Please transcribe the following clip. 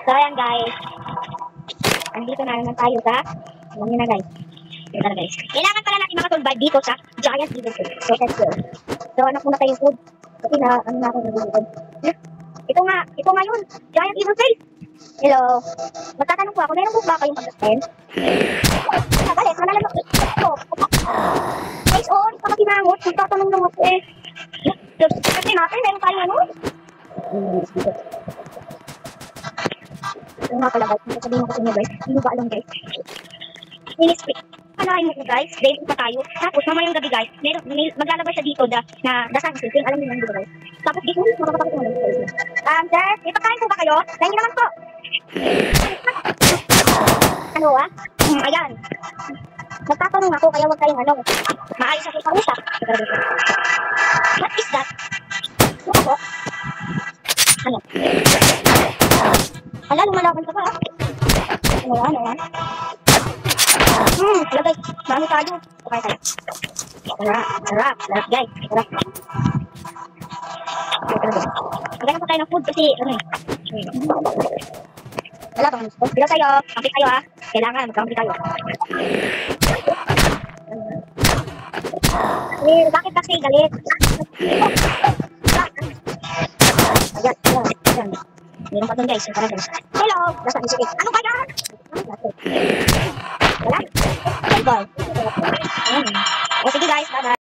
So, ayan guys. Andito na naman tayo sa, alam nyo na guys. Ito na guys. Kailangan pala natin makasurvive dito sa Giant Evil Food. So, let's go. So, hanap muna tayong food. Kasi na, ano na ako nag-iikod. Ito nga yun. Giant Evil Face. Hello. Magtatanong po ako, meron po ba kayong pag-attend? Nagalit, malalabak. Ito. Guys, oo, hindi pa kasi nangot. Magtatanong lang ako eh. Kasi natin, meron tayo ano? Ito nga pala guys, sasabihin ko sa inyo guys, hindi ba alam guys? Mini-split. Panahin mo ko guys, dahil pa tayo. Tapos mamayang gabi guys, maglalabas siya dito na dasan sleeping, alam niyo lang dito guys. Tapos dito, makapapakita mo lang dito. Sir, may pagkain po ba kayo? Sa inyo naman po. Ano ah? Ayan. Magtatanong ako, kaya huwag kayong ano. Maayos ako sa utak. What is that? Ano po? Ano? Ala, lumalaban ka pa ah. Ano ah? Wala guys, marami tayo. Okay tayo. Sarap guys. Sarap. Magkano pa tayo ng food kasi, ano eh. Wala bang gusto? Bila tayo, kampit tayo ha. Kailangan, magkampit tayo. Bakit kasi galit? Ayan. Meron pa dun guys. Hello! Nasa isip. Ano ba yan? Wala? Bye-bye. O sige guys, bye-bye.